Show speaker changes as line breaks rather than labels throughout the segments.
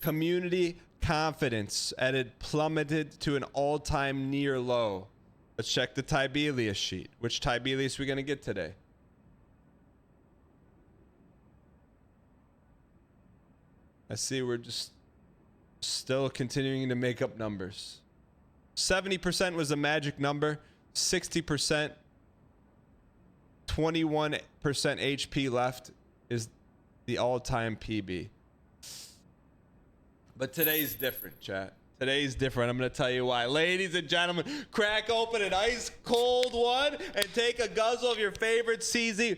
Community confidence plummeted to an all-time near low. Let's check the Tibelius sheet. Which Tibelius we gonna get today? I see we're just still continuing to make up numbers. 70% was a magic number. 60%, 21% HP left is the all-time PB. But today's different, chat. Today's different. I'm going to tell you why. Ladies and gentlemen, crack open an ice cold one and take a guzzle of your favorite CZ.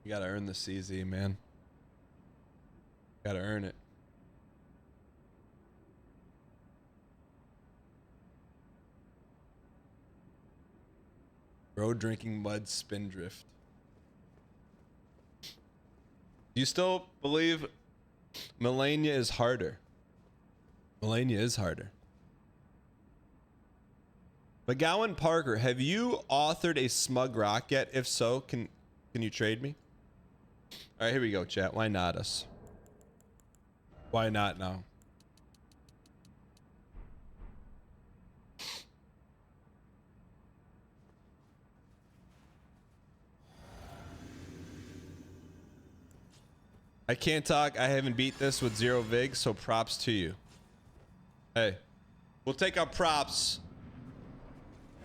You got to earn the CZ, man. Got to earn it. Road drinking mud spindrift. Do you still believe Melania is harder? Melania is harder. McGowan Parker, have you authored a smug rock yet? If so, can you trade me? All right, here we go, chat. Why not us? Why not now? I can't talk. I haven't beat this with 0 vig, so props to you. Hey, we'll take our props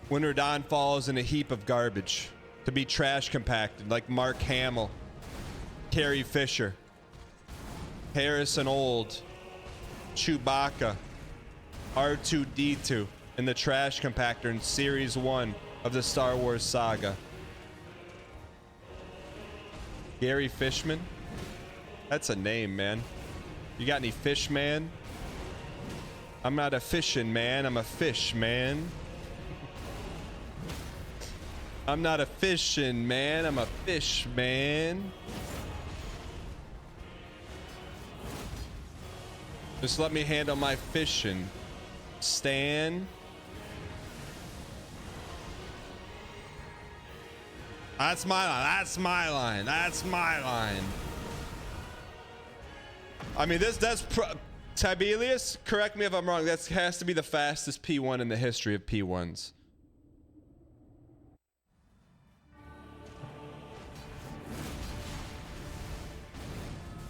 when Radon falls in a heap of garbage to be trash compacted like Mark Hamill, Carrie Fisher, Harrison Old, Chewbacca, R2-D2 in the trash compactor in Series 1 of the Star Wars saga. Gary Fishman? That's a name, man. You got any fish, man? I'm not a fishin' man. I'm a fish, man. I'm not a fishin' man. I'm a fish, man. Just let me handle my fishing. Stan. That's my line. That's my line. That's my line. I mean, that's Tibelius, correct me if I'm wrong. That has to be the fastest P1 in the history of P1s.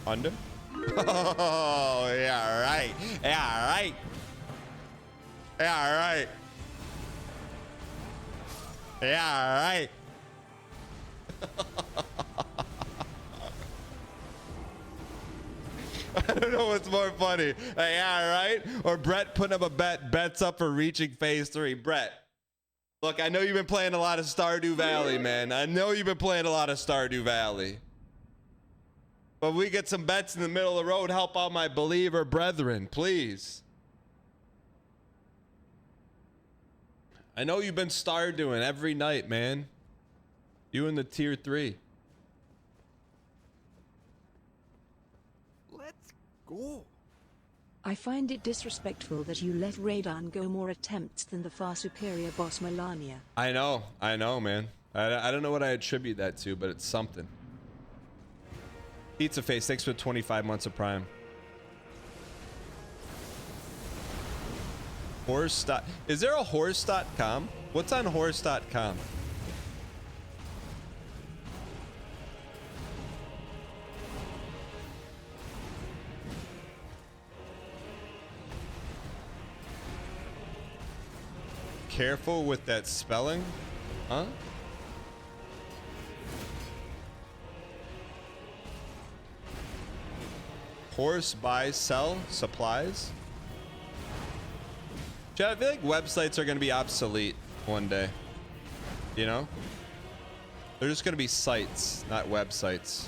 Under? Oh, yeah, right. Yeah, right. Yeah, right. Yeah, right. I don't know what's more funny. Yeah, right? Or Brett putting up a bet. Bets up for reaching phase 3. Brett, look, I know you've been playing a lot of Stardew Valley, man. I know you've been playing a lot of Stardew Valley. But we get some bets in the middle of the road. Help out my believer brethren, please. I know you've been Stardewing every night, man. You in the tier 3.
Let's go.
I find it disrespectful that you let Radon go more attempts than the far superior boss Melania.
I know, man. I don't know what I attribute that to, but it's something. Pizza Face, thanks for 25 months of Prime. Horse. Is there a horse.com? What's on horse.com? Careful with that spelling, huh? Horse buy sell supplies. Chat, I feel like websites are gonna be obsolete one day. You know, they're just gonna be sites, not websites.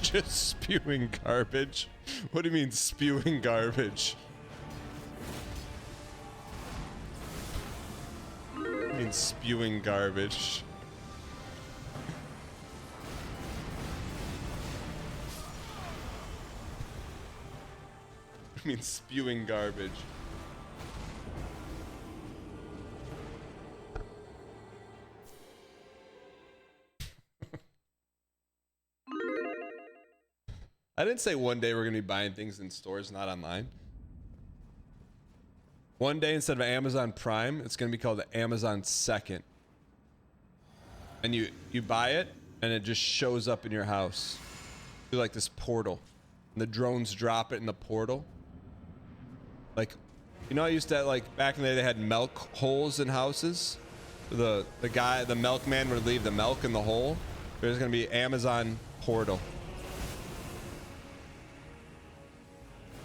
Just spewing garbage. What do you mean spewing garbage? mean spewing garbage. I mean spewing garbage. I didn't say one day we're gonna be buying things in stores, not online. One day instead of Amazon Prime, it's gonna be called the Amazon Second. And you buy it and it just shows up in your house through like this portal. And the drones drop it in the portal. Like, you know, I used to, like, back in the day they had milk holes in houses. The milkman would leave the milk in the hole. There's gonna be Amazon portal.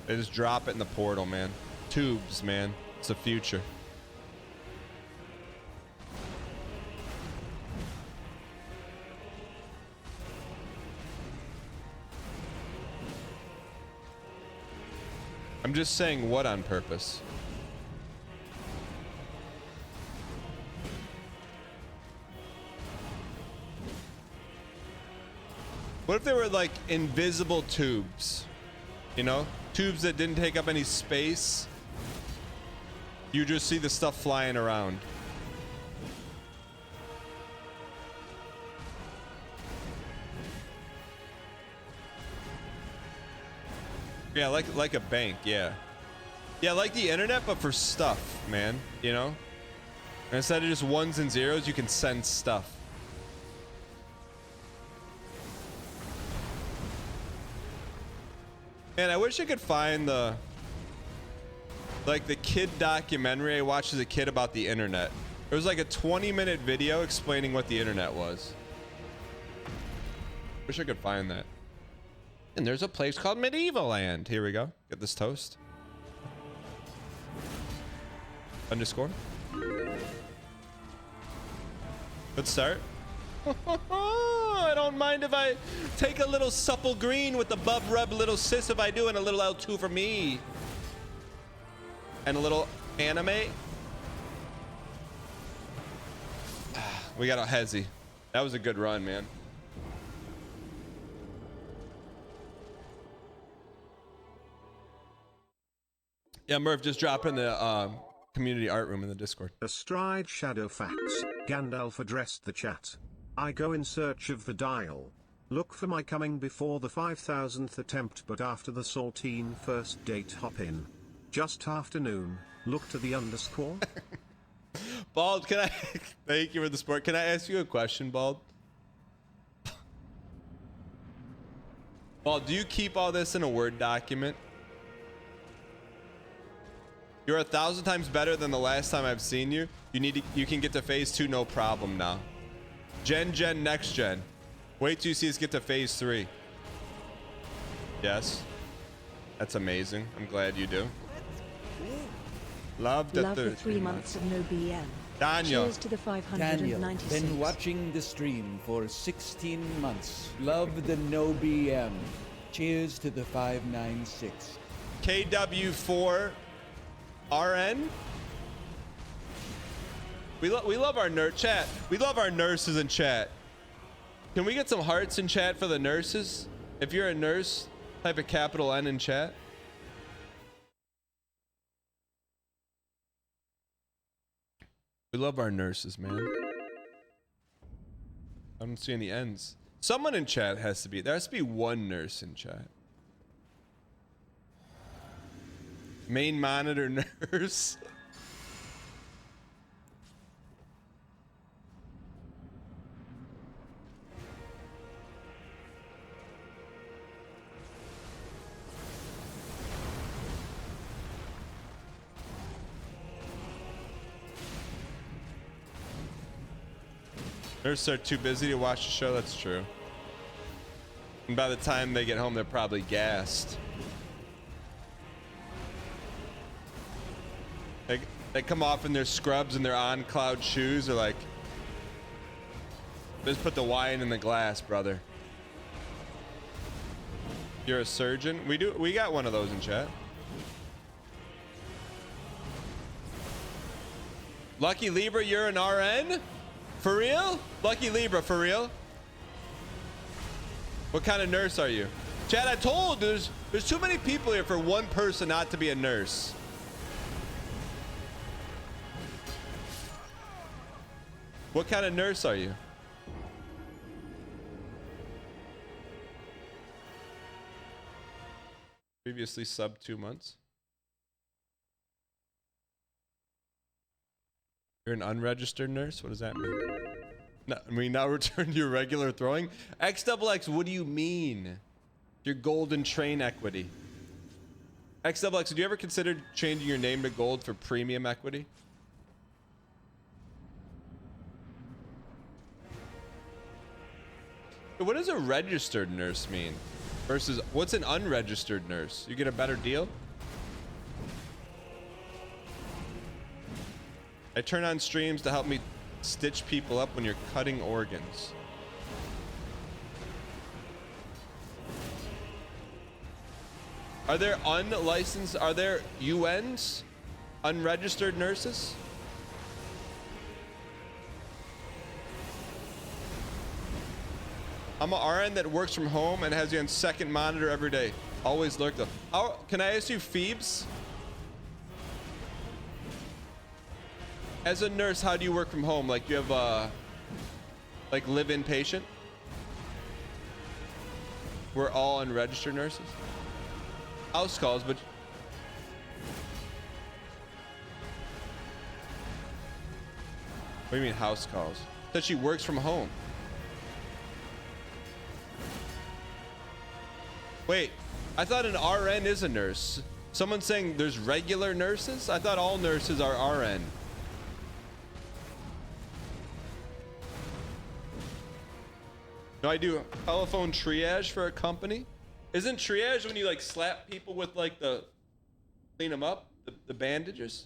They just drop it in the portal, man. Tubes, man. It's the future. I'm just saying what on purpose? What if they were like invisible tubes? You know? Tubes that didn't take up any space. You just see the stuff flying around. Yeah, like a bank, yeah. Yeah, like the internet, but for stuff, man, you know? And instead of just ones and zeros, you can send stuff. Man, I wish I could find the kid documentary I watched as a kid about the internet. It was like a 20-minute video explaining what the internet was. Wish I could find that. And there's a place called Medieval Land. Here we go. Get this toast. Underscore. Good start. I don't mind if I take a little supple green with the bub rub little sis if I do, and a little L2 for me. And a little anime. We got a hezzy. That was a good run, man. Yeah, Murph, just drop in the community art room in the Discord.
Astride Shadow Facts, Gandalf addressed the chat. I go in search of the dial. Look for my coming before the 5000th attempt, but after the saltine first date hop in. Just afternoon, look to the underscore.
Bald, can I... Thank you for the support. Can I ask you a question, Bald? Bald, do you keep all this in a Word document? You're 1,000 times better than the last time I've seen you. You can get to phase 2 no problem now. Gen, next gen. Wait till you see us get to phase 3. Yes. That's amazing. I'm glad you do. Love the
3 months of no BM.
Daniel.
Cheers to the
Daniel,
596.
been watching the stream for 16 months. Love the no BM. Cheers to the 596.
KW4 RN. We love our nurse chat. We love our nurses in chat. Can we get some hearts in chat for the nurses? If you're a nurse, type a capital N in chat. We love our nurses, man. I don't see any ends. Someone in chat has to be. There has to be one nurse in chat. Main monitor nurse. Nurses are too busy to watch the show. That's true. And by the time they get home, they're probably gassed. They come off in their scrubs and their on-cloud shoes. They're like, just put the wine in the glass, brother. You're a surgeon? We got one of those in chat. Lucky Libra, you're an RN? For real? Lucky Libra, for real? What kind of nurse are you? Chad, I told there's too many people here for one person not to be a nurse. What kind of nurse are you? Previously sub 2 months. You're an unregistered nurse? What does that mean? No, I mean, now return to your regular throwing? XXX, what do you mean? Your golden train equity. XXX, did you ever consider changing your name to gold for premium equity? What does a registered nurse mean? Versus, what's an unregistered nurse? You get a better deal? I turn on streams to help me stitch people up when you're cutting organs. Are there unlicensed, are there UNs? Unregistered nurses? I'm a RN that works from home and has you on second monitor every day. Always lurk though. How, can I ask you, Phoebes? As a nurse, how do you work from home? Like you have like live-in patient? We're all unregistered nurses. House calls, but what do you mean house calls? That she works from home. Wait, I thought an RN is a nurse. Someone's saying there's regular nurses? I thought all nurses are RN. No, I do telephone triage for a company. Isn't triage when you like slap people with like clean them up, the bandages?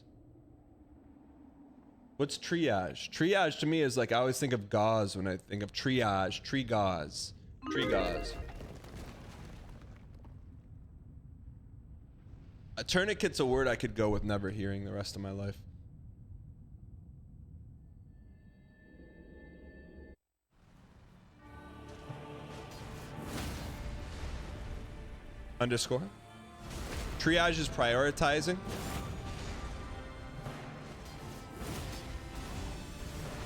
What's triage? Triage to me is like, I always think of gauze when I think of triage, tree gauze. A tourniquet's a word I could go with never hearing the rest of my life. Underscore. Triage is prioritizing.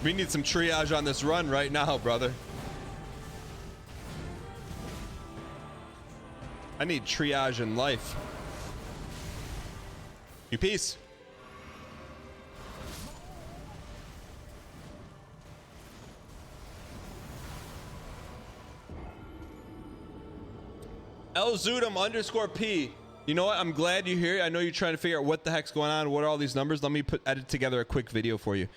We need some triage on this run right now, brother. I need triage in life. You peace. Elzudum underscore P. You know what? I'm glad you're here. I know you're trying to figure out what the heck's going on. What are all these numbers? Let me edit together a quick video for you.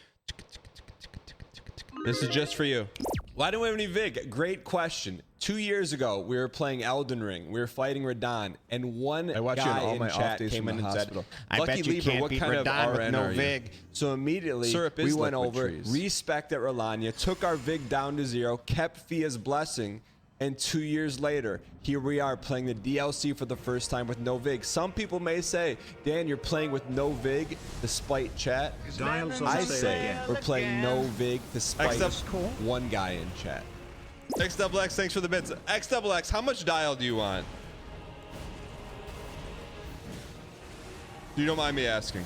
This is just for you. Why don't we have any VIG? Great question. 2 years ago, we were playing Elden Ring. We were fighting Radon, and one guy in chat came in and said,
I bet you can't beat Radon with no VIG.
So immediately, we went over, respected Rolania, took our VIG down to 0, kept Fia's blessing, and 2 years later, here we are playing the DLC for the first time with no VIG. Some people may say, Dan, you're playing with no VIG despite chat. I say we're playing no VIG despite one guy in chat. XXX, thanks for the bits. XXX, how much dial do you want? You don't mind me asking.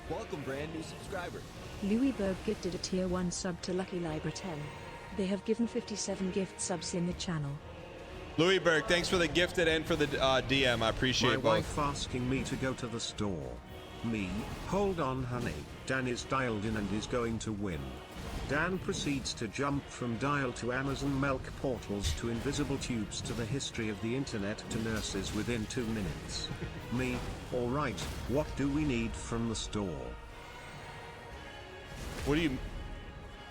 Welcome, brand new subscriber.
Louis Berg gifted a tier 1 sub to Lucky Libra 10. They have given 57 gift subs in the channel.
Louis Berg, thanks for the gifted and for the DM. I appreciate both.
My wife asking me to go to the store. Me, hold on honey, Dan is dialed in and is going to win. Dan proceeds to jump from dial to Amazon milk portals to invisible tubes to the history of the internet to nurses within 2 minutes. Me, alright, what do we need from the store?
What do you...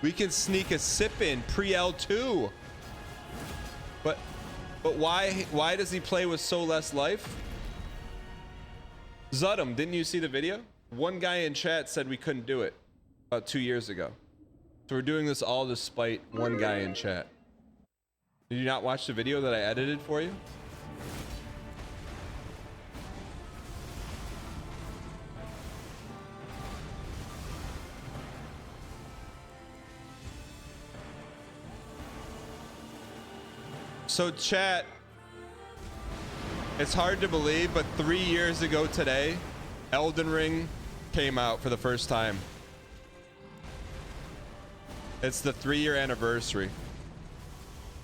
We can sneak a sip in pre-L2. But why does he play with so less life? Zudum, didn't you see the video? One guy in chat said we couldn't do it about 2 years ago. So we're doing this all despite one guy in chat. Did you not watch the video that I edited for you? So chat, it's hard to believe, but 3 years ago today, Elden Ring came out for the first time. It's the 3-year anniversary.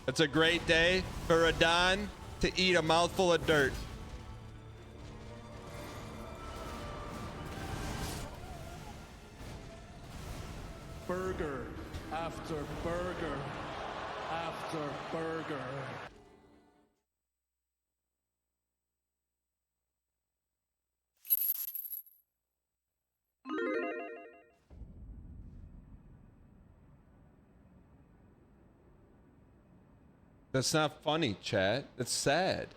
It's a great day for Radahn to eat a mouthful of dirt.
Burger after burger after burger.
That's not funny, chat. That's sad.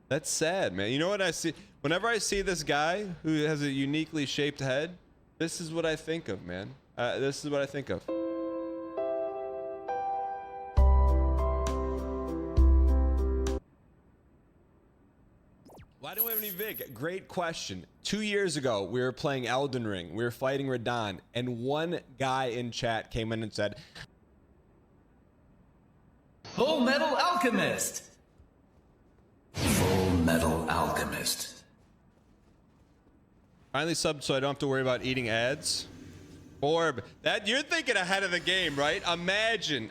That's sad, man. You know what I see? Whenever I see this guy who has a uniquely shaped head, this is what I think of, man. This is what I think of. Why don't we have any Vig? Great question. 2 years ago, we were playing Elden Ring. We were fighting Radahn, and one guy in chat came in and said,
Full Metal Alchemist! Full Metal Alchemist.
Finally subbed so I don't have to worry about eating ads. Orb, that you're thinking ahead of the game, right? Imagine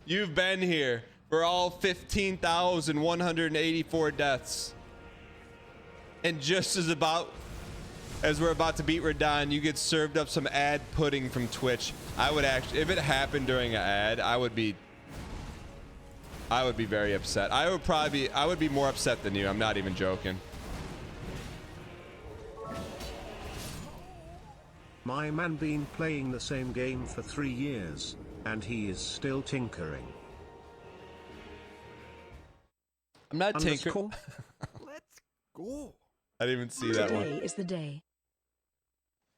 you've been here for all 15,184 deaths. And just as we're about to beat Radahn, you get served up some ad pudding from Twitch. I would actually, if it happened during an ad, I would be very upset. I would be more upset than you. I'm not even joking.
My man been playing the same game for 3 years, and he is still tinkering.
I'm not tinkering.
Let's go.
I didn't even see that one.
Today is the day.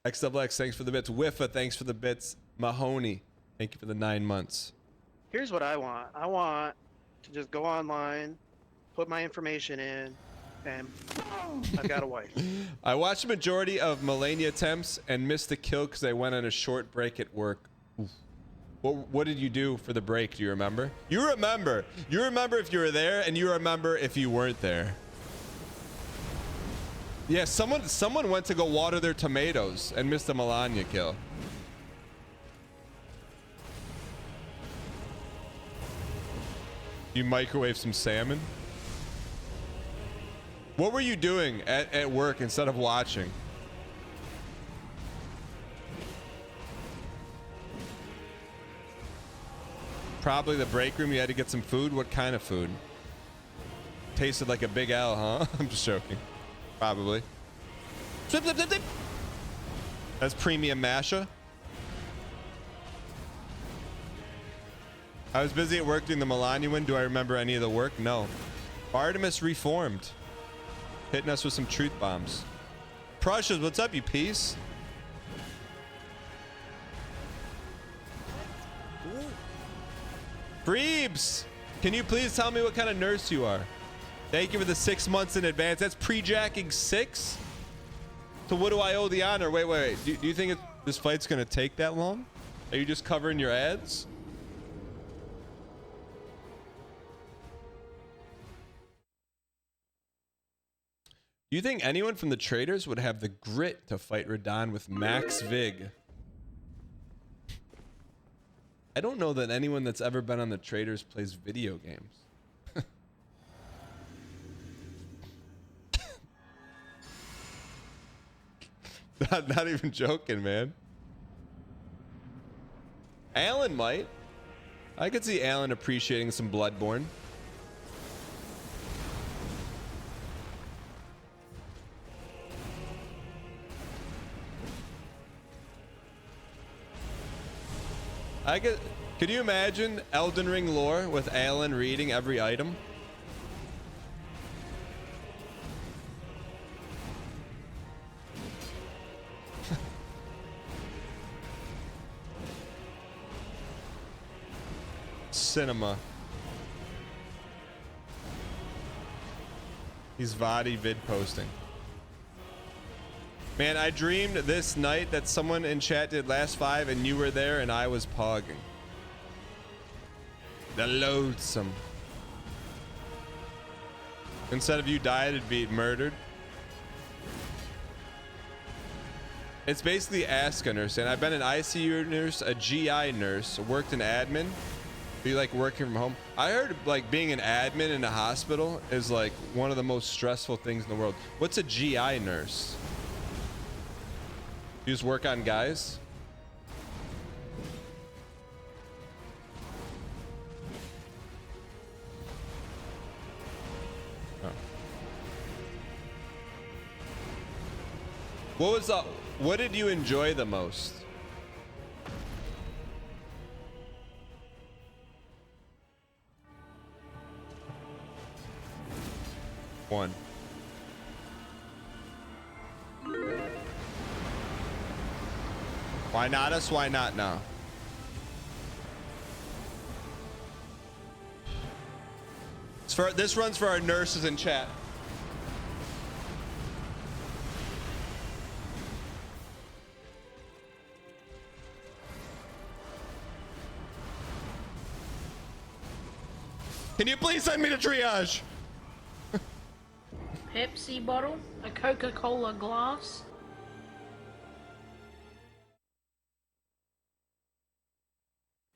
XXX, thanks for the bits. Wiffa, thanks for the bits. Mahoney, thank you for the 9 months.
Here's what I want. I want to just go online, put my information in, and I've got a wife.
I watched the majority of Melania attempts and missed a kill because I went on a short break at work. What did you do for the break? Do you remember? You remember if you were there, and you remember if you weren't there. Yeah, someone went to go water their tomatoes and missed a Melania kill. You microwave some salmon? What were you doing at work instead of watching? Probably the break room. You had to get some food. What kind of food? Tasted like a Big L, huh? I'm just joking. Probably. Zip, zip, zip, zip. That's premium masha. I was busy at work during the Melania win. Do I remember any of the work? No. Artemis reformed. Hitting us with some truth bombs. Precious, what's up, you piece? Breebs, can you please tell me what kind of nurse you are? Thank you for the 6 months in advance. That's pre-jacking 6? So what do I owe the honor? Wait. Do you think this fight's going to take that long? Are you just covering your ads? Do you think anyone from the traders would have the grit to fight Radahn with max Vig? I don't know that anyone that's ever been on the traders plays video games. Not even joking, man. Alan might. I could see Alan appreciating some Bloodborne. Could you imagine Elden Ring lore with Alan reading every item? Cinema. He's Vadi vid posting. Man, I dreamed this night that someone in chat did last 5 and you were there and I was pogging. The loathsome. Instead of you died, it'd be murdered. It's basically ask a nurse, and I've been an ICU nurse, a GI nurse, worked in admin. Be like working from home. I heard like being an admin in a hospital is like one of the most stressful things in the world. What's a GI nurse? You just work on guys? What did you enjoy the most? One. Why not us? Why not now? This runs for our nurses in chat. Can you please send me to triage?
Pepsi bottle, a Coca-Cola glass.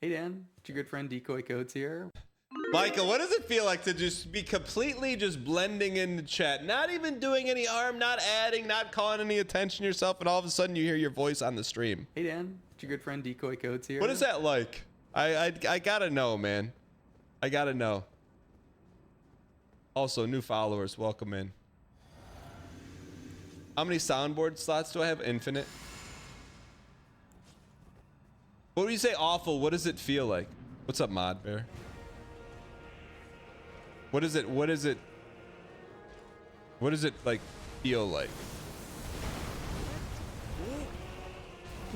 Hey Dan, it's your good friend Decoy Codes here.
Michael, what does it feel like to just be completely just blending in the chat, not even doing any harm, not adding, not calling any attention to yourself, and all of a sudden you hear your voice on the stream?
Hey Dan, it's your good friend Decoy Codes here.
What is that like? I gotta know, man. I gotta know. Also, new followers, welcome in. How many soundboard slots do I have? Infinite. What do you say awful? What does it feel like? What's up, Mod Bear? What does it like feel like?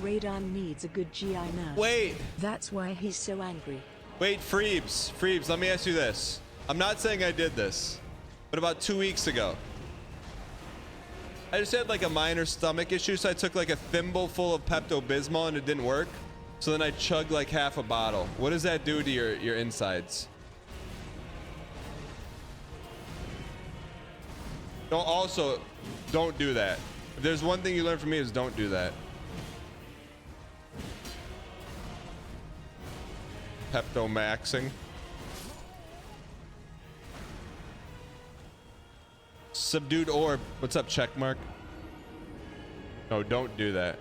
Radon needs a good GI nurse.
Wait.
That's why he's so angry.
Wait, Freebs, let me ask you this. I'm not saying I did this, but about 2 weeks ago, I just had like a minor stomach issue, so I took like a thimble full of Pepto-Bismol and it didn't work. So then I chugged like half a bottle. What does that do to your insides? Don't do that. If there's one thing you learn from me is don't do that. Pepto-maxing. Subdued orb. What's up, checkmark? No, don't do that.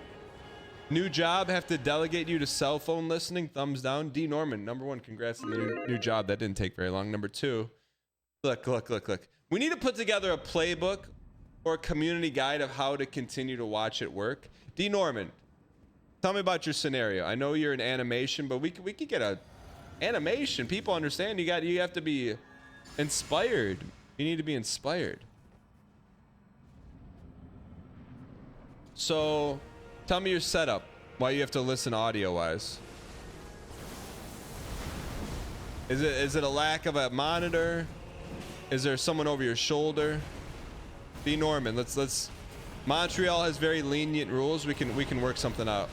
New job, have to delegate you to cell phone listening. Thumbs down. D Norman, #1, congrats on the new job. That didn't take very long. #2, look. We need to put together a playbook or a community guide of how to continue to watch it work. D Norman, tell me about your scenario. I know you're in animation, but we could get a animation. People understand you have to be inspired. You need to be inspired. So tell me your setup, why you have to listen audio wise. Is it a lack of a monitor? Is there someone over your shoulder? B Norman, let's Montreal has very lenient rules. We can work something out.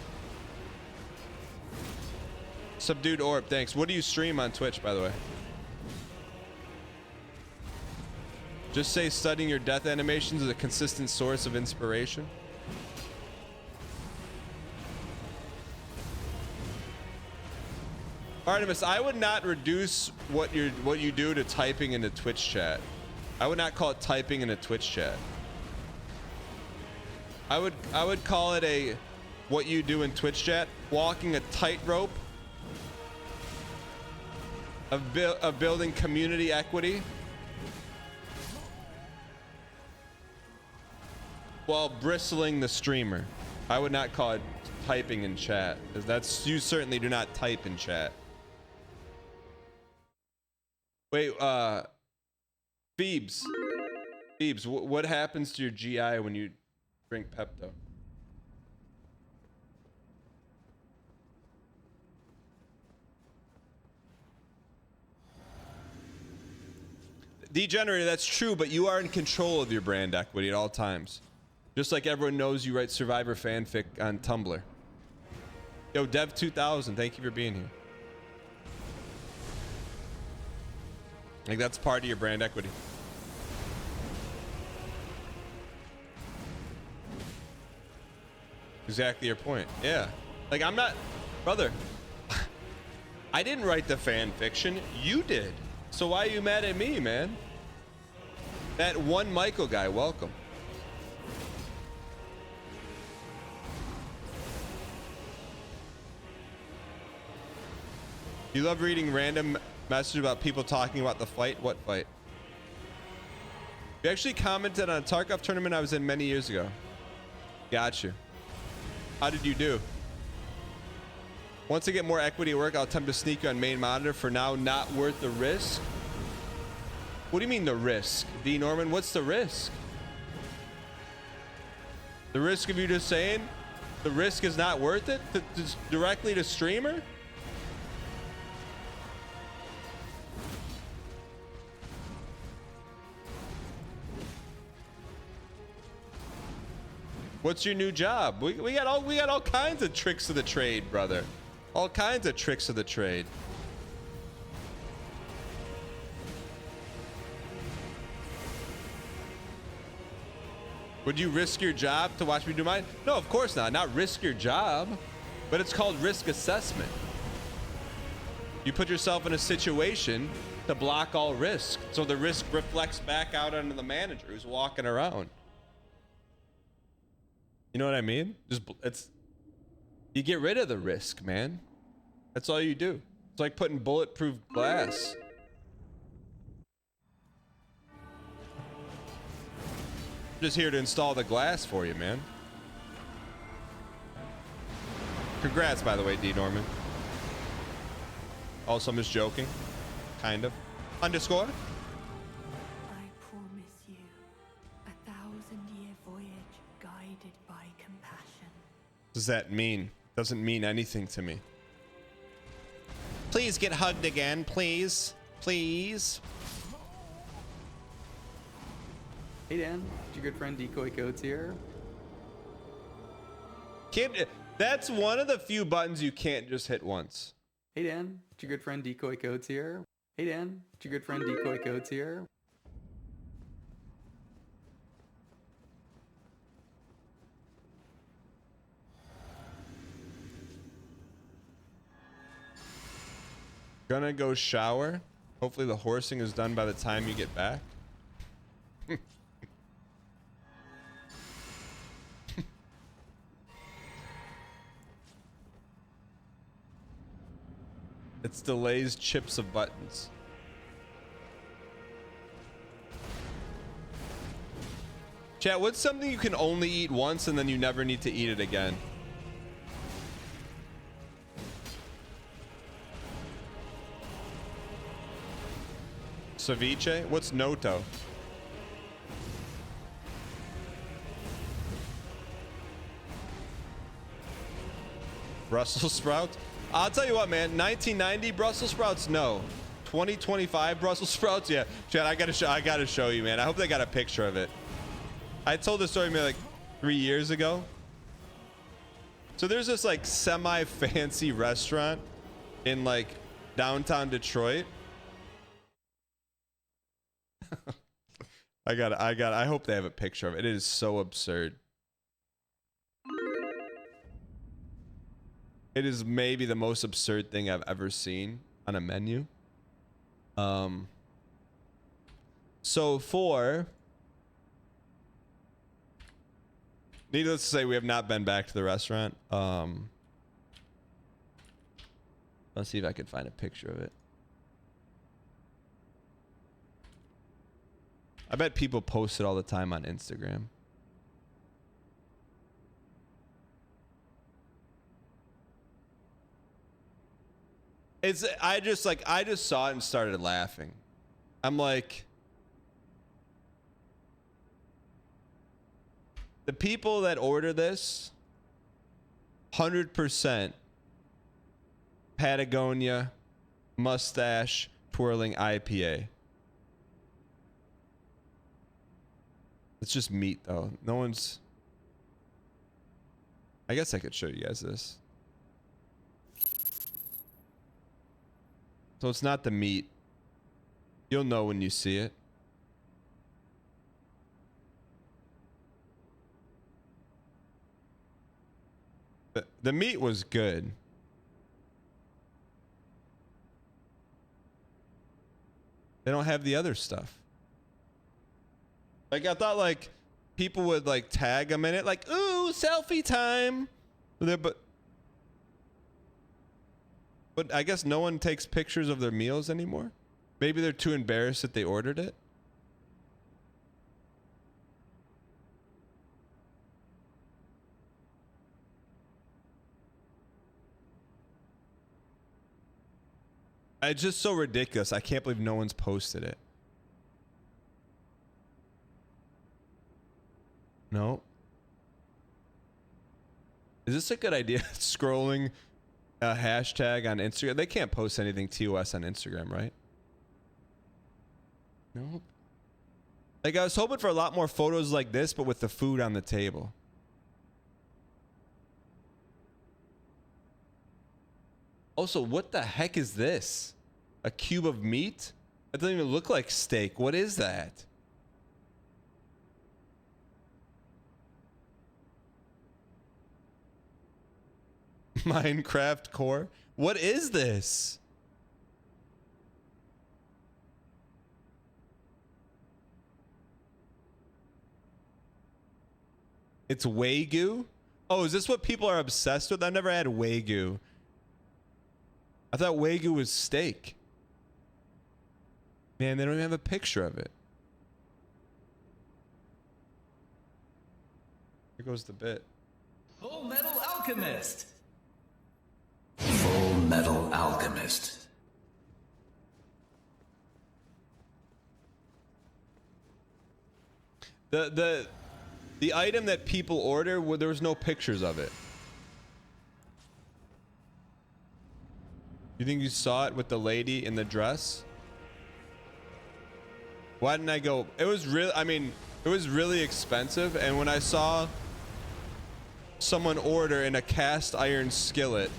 Subdued orb, thanks. What do you stream on Twitch, by the way? Just say studying your death animations is a consistent source of inspiration. Artemis, I would not reduce what you do to typing in a Twitch chat. I would not call it typing in a Twitch chat. I would call it what you do in Twitch chat, walking a tightrope of building community equity while bristling the streamer. I would not call it typing in chat, because you certainly do not type in chat. Wait, Phoebes, what happens to your GI when you drink Pepto? Degenerate, that's true, but you are in control of your brand equity at all times. Just like everyone knows you write Survivor fanfic on Tumblr. Yo, Dev2000, thank you for being here. Like that's part of your brand equity. Exactly your point. Yeah. Like I'm not, brother. I didn't write the fan fiction. You did. So why are you mad at me, man? That one Michael guy, welcome. You love reading random messages about people talking about the fight? What fight? You actually commented on a Tarkov tournament I was in many years ago. Got you. How did you do? Once I get more equity at work, I'll attempt to sneak you on main monitor. For now, not worth the risk. What do you mean the risk? D. Norman, what's the risk? The risk of you just saying the risk is not worth it directly to streamer? What's your new job? We got all kinds of tricks of the trade, brother. All kinds of tricks of the trade. Would you risk your job to watch me do mine? No, of course not. Not risk your job, but it's called risk assessment. You put yourself in a situation to block all risk, so the risk reflects back out onto the manager who's walking around. You know what I mean? You get rid of the risk, man. That's all you do. It's like putting bulletproof glass. I'm just here to install the glass for you, man. Congrats, by the way, D. Norman. Also, I'm just joking. Kind of. Underscore.
I promise you a 1,000-year voyage guided by compassion.
What does that mean? Doesn't mean anything to me.
Please get hugged again, please. Please.
Hey Dan, it's your good friend Decoy Coats here.
That's one of the few buttons you can't just hit once.
Hey Dan, it's your good friend Decoy Coats here. Hey Dan, it's your good friend Decoy Coats here.
Gonna go shower. Hopefully the horsing is done by the time you get back. It's delays chips of buttons. Chat, what's something you can only eat once and then you never need to eat it again? Ceviche? What's Noto? Brussels sprouts? I'll tell you what, man. 1990 Brussels sprouts, no. 2025 Brussels sprouts, yeah. Chad, I gotta show you, man. I hope they got a picture of it. I told this story maybe like 3 years ago. So there's this like semi-fancy restaurant in like downtown Detroit. I hope they have a picture of it. It is so absurd. It is maybe the most absurd thing I've ever seen on a menu. So needless to say, we have not been back to the restaurant. Let's see if I can find a picture of it. I bet people post it all the time on Instagram. I just saw it and started laughing. I'm like, the people that order this, 100% Patagonia mustache twirling IPA. It's just meat though. No one's. I guess I could show you guys this. So it's not the meat. You'll know when you see it. The meat was good. They don't have the other stuff. Like I thought like people would like tag them in it like, ooh, selfie time. But I guess no one takes pictures of their meals anymore. Maybe they're too embarrassed that they ordered it. It's just so ridiculous. I can't believe no one's posted it. No. Is this a good idea? Scrolling a hashtag on Instagram. They can't post anything TOS on Instagram, right? Nope. Like I was hoping for a lot more photos like this, but with the food on the table. Also, what the heck is this? A cube of meat? That doesn't even look like steak. What is that? Minecraft core? What is this? It's Wagyu? Oh, is this what people are obsessed with? I've never had Wagyu. I thought Wagyu was steak. Man, they don't even have a picture of it. Here goes the bit.
Full Metal Alchemist. Full Metal Alchemist.
The item that people order, there was no pictures of it. You think you saw it with the lady in the dress? Why didn't I go? It was really, I mean, it was really expensive. And when I saw someone order in a cast iron skillet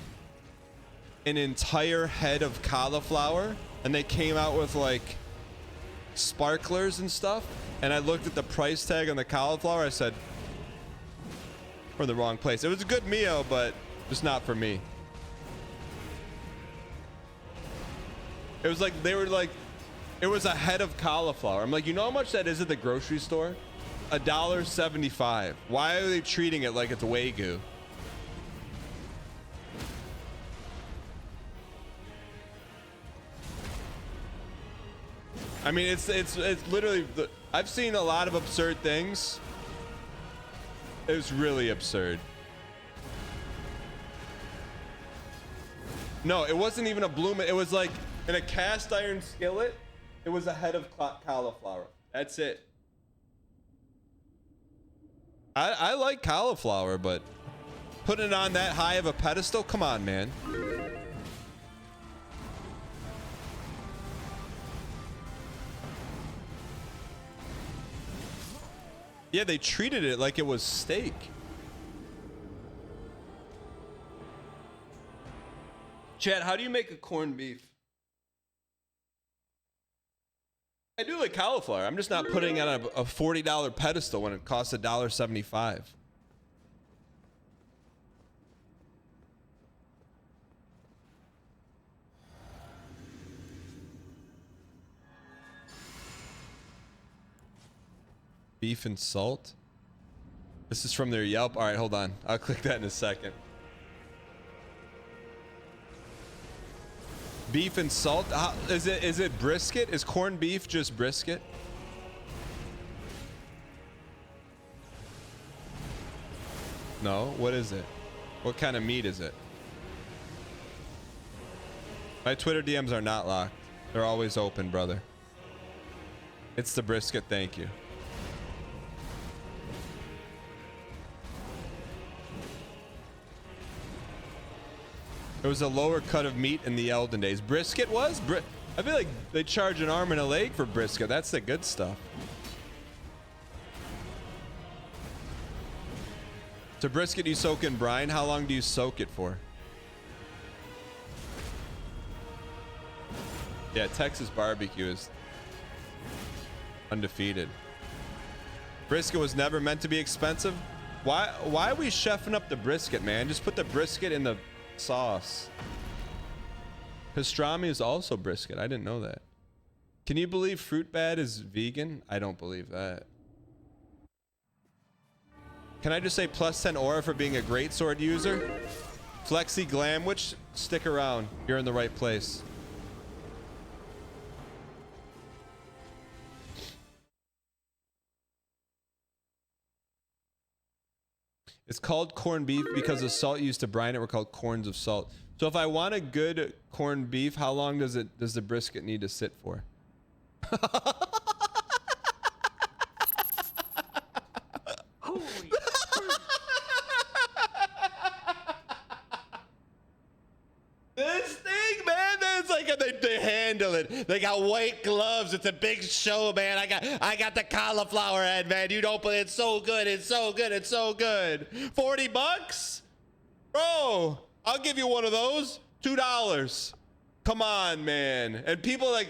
an entire head of cauliflower, and they came out with like sparklers and stuff, and I looked at the price tag on the cauliflower, I said, we're in the wrong place. It was a good meal, but just not for me. It was like, they were like, it was a head of cauliflower. I'm like, you know how much that is at the grocery store? $1.75. Why are they treating it like it's Wagyu? I mean, it's literally, I've seen a lot of absurd things. It was really absurd. No, it wasn't even a bloom. It was like in a cast iron skillet. It was a head of cauliflower. That's it. I like cauliflower, but putting it on that high of a pedestal, come on, man. Yeah, they treated it like it was steak. Chad, how do you make a corned beef? I do like cauliflower. I'm just not putting it on a $40 pedestal when it costs $1.75. Beef and salt. This is from their Yelp. All right, hold on. I'll click that in a second. Beef and salt. Is it brisket? Is corned beef just brisket? No. What is it? What kind of meat is it? My Twitter DMs are not locked. They're always open, brother. It's the brisket. Thank you. It was a lower cut of meat in the Elden days. Brisket was? I feel like they charge an arm and a leg for brisket. That's the good stuff. So brisket you soak in brine. How long do you soak it for? Yeah, Texas barbecue is Undefeated. Brisket was never meant to be expensive. Why are we chefing up the brisket, man? Just put the brisket in the sauce. Pastrami is also brisket. I didn't know that. Can you believe Fruit Bad is vegan? I don't believe that. Can I just say plus 10 aura for being a great sword user? Flexi Glamwich, stick around. You're in the right place. It's called corned beef because the salt used to brine it were called corns of salt. So if I want a good corned beef, how long does the brisket need to sit for?
Holy
This thing, man, it's like they handle it. They got white gloves. It's a big show, man. I got the cauliflower head, man. You don't believe it's so good. It's so good. It's so good. $40? Bro, I'll give you one of those. $2. Come on, man. And people like,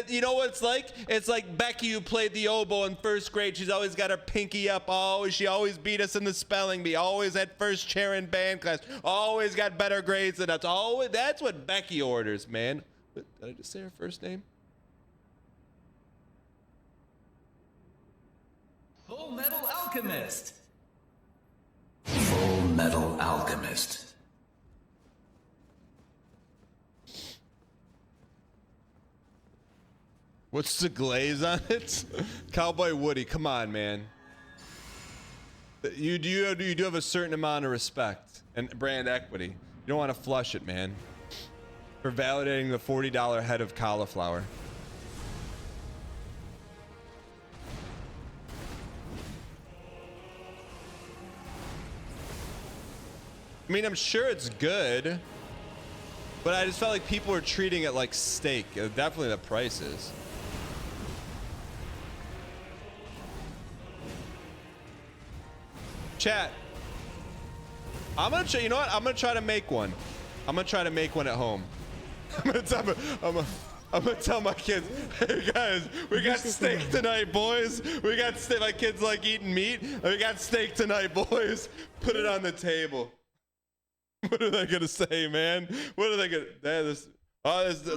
you know what it's like? It's like Becky who played the oboe in first grade. She's always got her pinky up. She always beat us in the spelling bee. Always had first chair in band class. Always got better grades than us. That's what Becky orders, man. Did I just say her first name?
Full Metal Alchemist. Full Metal Alchemist.
What's the glaze on it? Cowboy Woody, come on, man. You do have a certain amount of respect and brand equity. You don't want to flush it, man. For validating the $40 head of cauliflower. I mean, I'm sure it's good, but I just felt like people were treating it like steak. Definitely the price is. Chat. I'm gonna try. You know what? I'm gonna try to make one. I'm gonna try to make one at home. I'm gonna tell my kids, hey guys, we got steak tonight, boys. We got steak. My kids like eating meat. We got steak tonight, boys. Put it on the table. What are they gonna say, man? What are they gonna?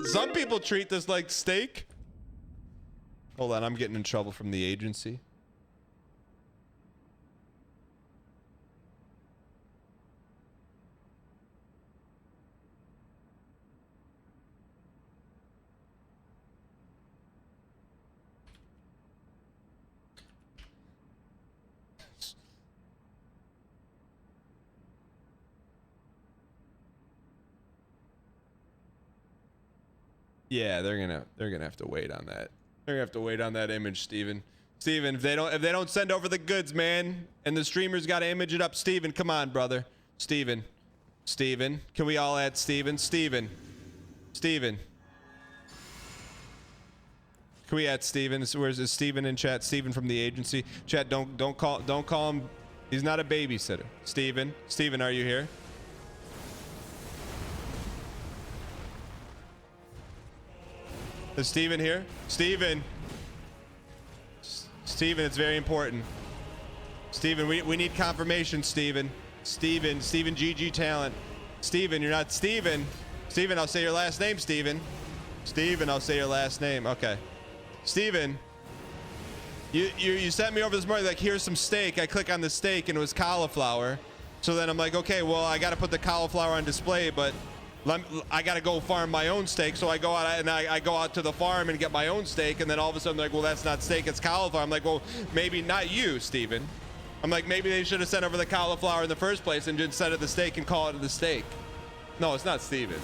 Some people treat this like steak. Hold on, I'm getting in trouble from the agency. Yeah, they're gonna have to wait on that. They're gonna have to wait on that image, Steven. Steven, if they don't send over the goods, man, and the streamer's gotta image it up. Steven, come on, brother. Steven. Can we all add Steven? Steven. Can we add Steven? Where's Steven in chat? Steven from the agency. Chat, don't call him. He's not a babysitter. Steven, are you here? Is Steven here? Steven, it's very important. Steven, we need confirmation, Steven, GG talent. Steven, you're not Steven. Steven, I'll say your last name, Steven. I'll say your last name. Okay. Steven, you sent me over this morning, like, here's some steak. I click on the steak and it was cauliflower. So then I'm like, okay, well, I got to put the cauliflower on display, but I got to go farm my own steak. So I go out and I go out to the farm and get my own steak. And then all of a sudden, like, well, that's not steak, it's cauliflower. I'm like, well, maybe not you, Steven. I'm like, maybe they should have sent over the cauliflower in the first place and just sent it the steak and call it the steak. No, it's not Steven.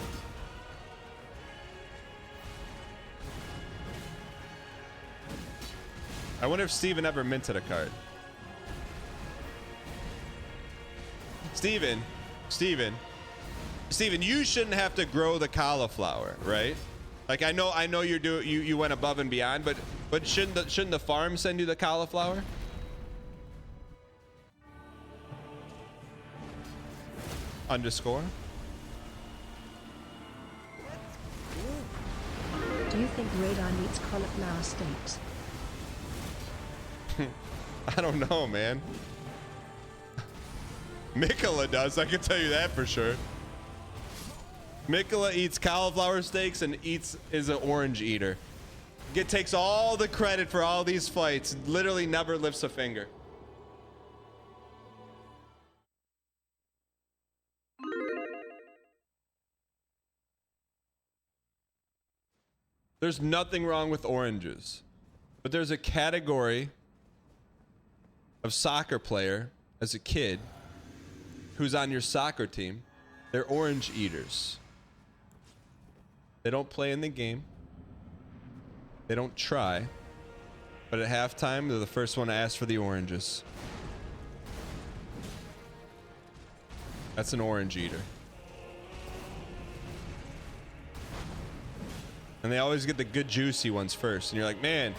I wonder if Steven ever minted a card. Steven, you shouldn't have to grow the cauliflower, right? Like, I know you went above and beyond, but shouldn't the farm send you the cauliflower? Underscore.
Do you think radar needs cauliflower steaks?
I don't know, man. Mikola does, I can tell you that for sure. Mikola eats cauliflower steaks and is an orange eater. Takes all the credit for all these fights, literally never lifts a finger. There's nothing wrong with oranges, but there's a category of soccer player as a kid who's on your soccer team. They're orange eaters. They don't play in the game. They don't try. But at halftime, they're the first one to ask for the oranges. That's an orange eater. And they always get the good juicy ones first. And you're like, man,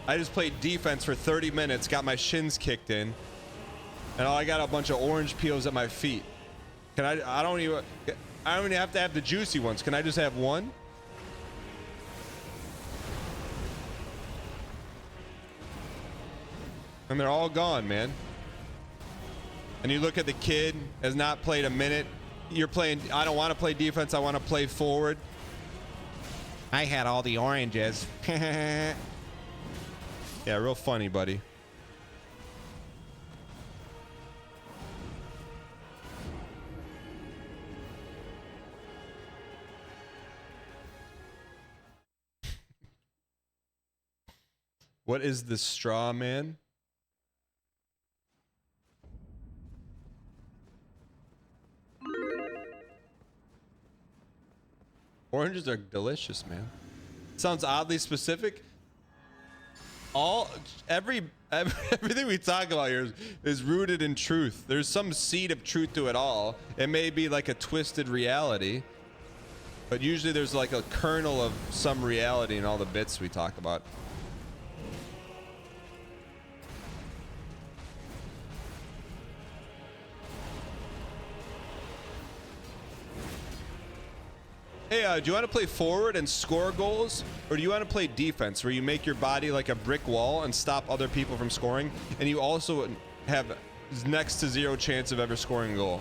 I just played defense for 30 minutes, got my shins kicked in, and I got a bunch of orange peels at my feet. Can I don't even have to have the juicy ones. Can I just have one? And they're all gone, man. And you look at the kid, has not played a minute. You're playing, I don't want to play defense, I want to play forward. I had all the oranges. Yeah, real funny, buddy. What is the straw man? Oranges are delicious, man. Sounds oddly specific. Everything we talk about here is rooted in truth. There's some seed of truth to it all. It may be like a twisted reality, but usually there's like a kernel of some reality in all the bits we talk about. Hey, do you want to play forward and score goals? Or do you want to play defense where you make your body like a brick wall and stop other people from scoring? And you also have next to zero chance of ever scoring a goal.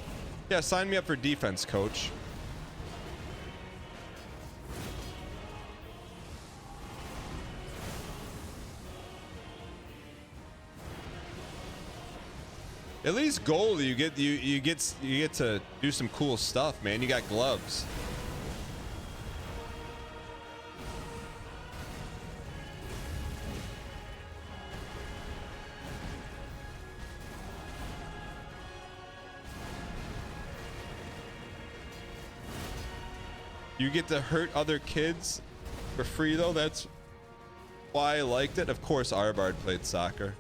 Yeah, sign me up for defense, coach. At least goal, you get to do some cool stuff, man. You got gloves. You get to hurt other kids for free, though. That's why I liked it. Of course, Arbard played soccer.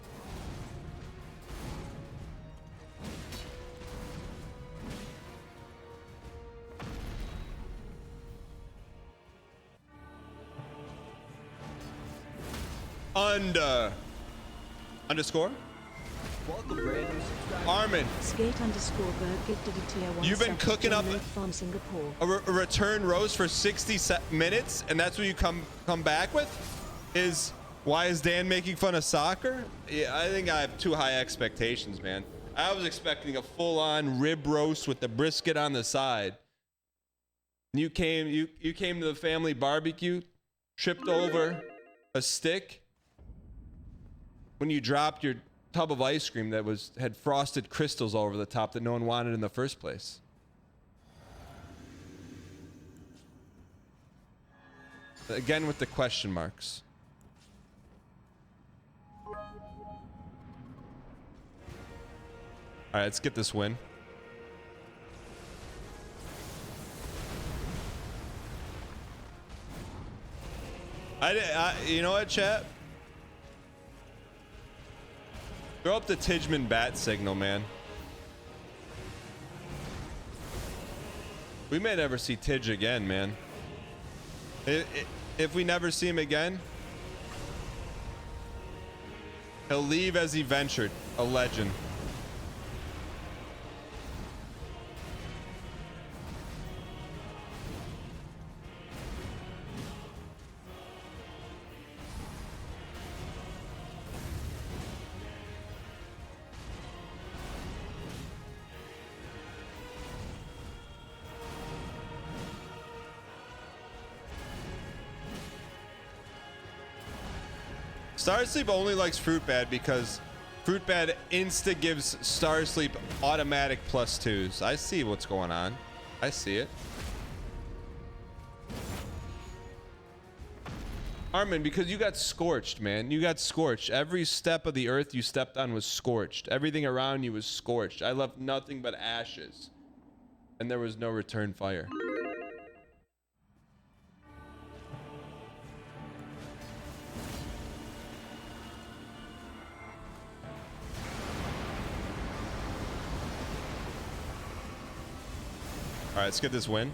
Underscore? Armin.
Skate_Berg gifted a tier 1.
You've been cooking up
from Singapore.
a return roast for 60 minutes, and that's what you come back with? Why is Dan making fun of soccer? Yeah, I think I have too high expectations, man. I was expecting a full-on rib roast with the brisket on the side. You came to the family barbecue, tripped over a stick when you dropped your tub of ice cream that had frosted crystals all over the top that no one wanted in the first place. Again with the question marks. All right, let's get this win. You know what, chat? Throw up the Tigman bat signal, man. We may never see Tidge again, man. If we never see him again, he'll leave as he ventured, a legend. Star Sleep only likes Fruit Bad because Fruit Bad insta gives Star Sleep automatic +2s. I see what's going on. I see it. Armin, because you got scorched, man. You got scorched. Every step of the earth you stepped on was scorched. Everything around you was scorched. I left nothing but ashes. And there was no return fire. All right, let's get this win.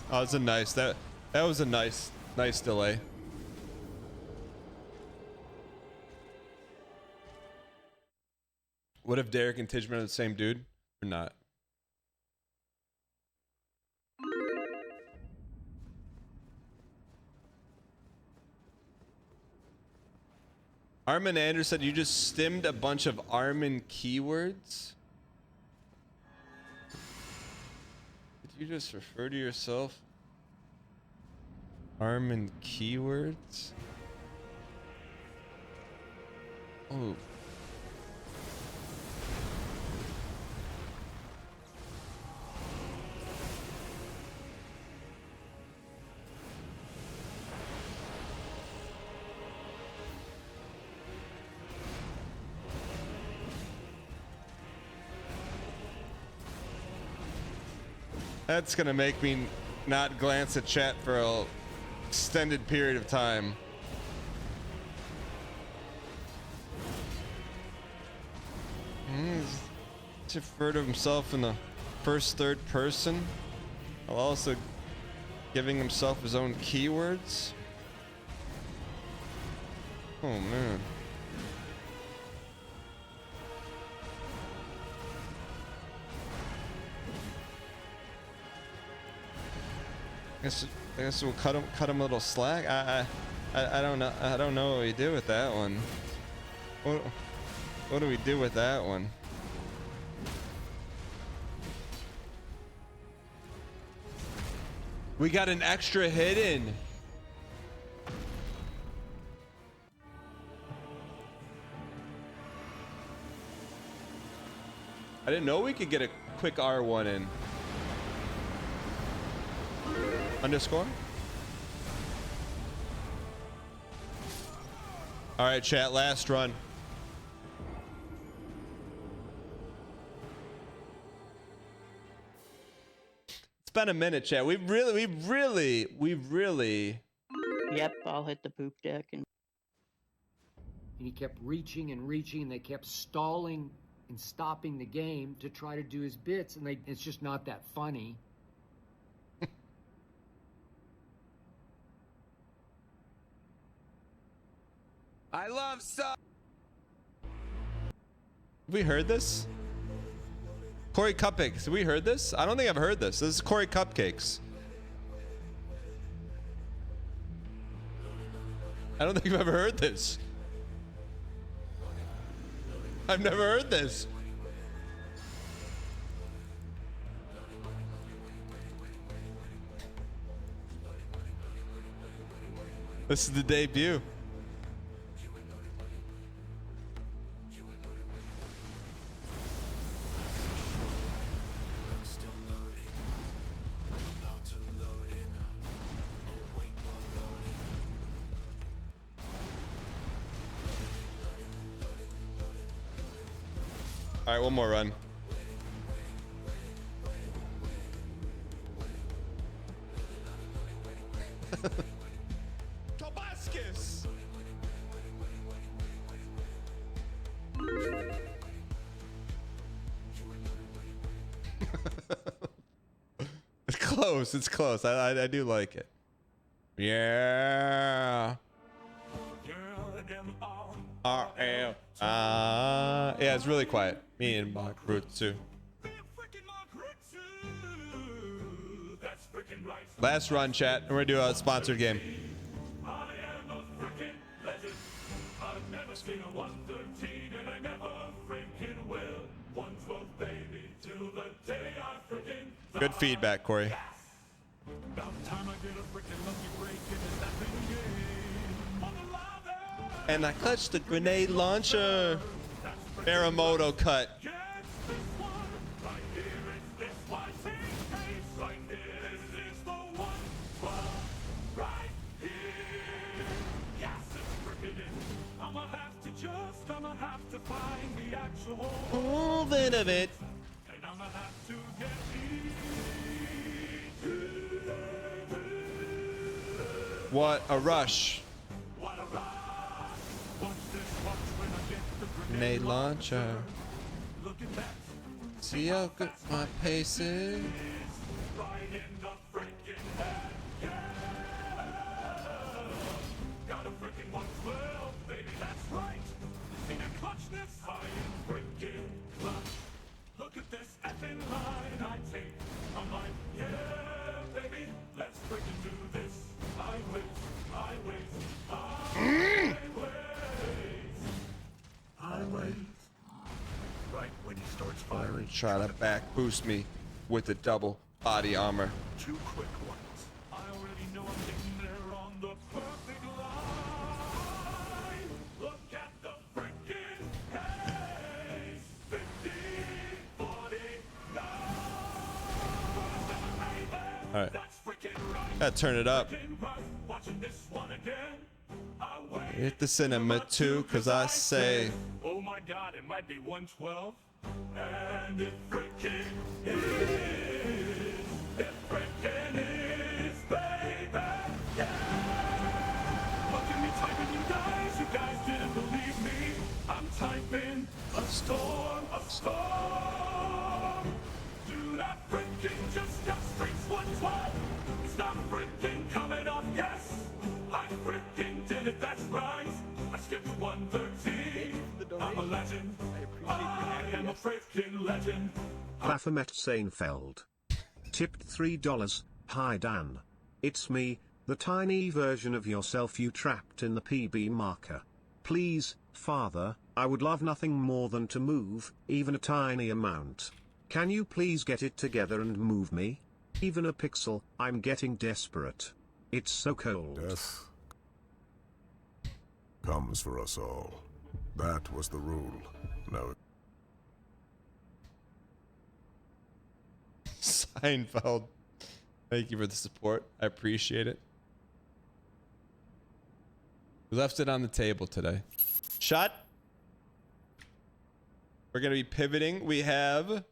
Oh, it's a nice, that was a nice delay. What if Derek and Tigman are the same dude or not? Armin Anders said you just stimmed a bunch of Armin keywords. Did you just refer to yourself Armin keywords? Oh. That's gonna make me not glance at chat for an extended period of time. He's referred to himself in the first, third person, while also giving himself his own keywords. Oh man. I guess we'll cut him a little slack. I don't know. I don't know what we do with that one. What do we do with that one? We got an extra hit in. I didn't know we could get a quick R1 in. Underscore. All right, chat. Last run. It's been a minute, chat. We've really.
Yep, I'll hit the poop deck and
he kept reaching and reaching, and they kept stalling and stopping the game to try to do his bits, and it's just not that funny.
I love so. Have we heard this? Corey Cupcakes. Have we heard this? I don't think I've heard this. This is Corey Cupcakes. I don't think I've ever heard this. I've never heard this. This is the debut. All right, one more run. Tobascus. It's close. It's close. I do like it. Yeah. RM. Yeah, it's really quiet. Me and Mark Root too. Last run, chat. And we're gonna do a sponsored game. Good feedback, Corey. And I clutched the grenade launcher. Maramoto cut. Whole bit of it. What a rush. Grenade launcher. See how good my pace is?
Look at this effing line I take. I'm like, yeah, baby, let's freaking do this. I wait. Right when he starts firing.
Try to back boost me with the double body armor.
2 quick ones. I already know I'm getting there on the perfect line. Look at the freaking pace. 50, 49.
All right. Gotta turn it up.
Watching this one again.
Hit the cinema too, cause I say.
Oh my God, it might be 112. And it freaking is. It freaking is, baby. Yeah. Look at me typing, you guys didn't believe me. I'm typing a storm. Do not freaking just got streets 112. Stop freaking coming off, yes. I freaking did it, that's right. I skipped 113. I'm a legend. I am a freaking legend.
Baphomet Seinfeld. Tipped $3. Hi Dan. It's me, the tiny version of yourself you trapped in the PB marker. Please, Father, I would love nothing more than to move, even a tiny amount. Can you please get it together and move me? Even a pixel, I'm getting desperate. It's so cold.
Death comes for us all. That was the rule. No.
Seinfeld. Thank you for the support. I appreciate it. We left it on the table today. Shot. We're going to be pivoting. We have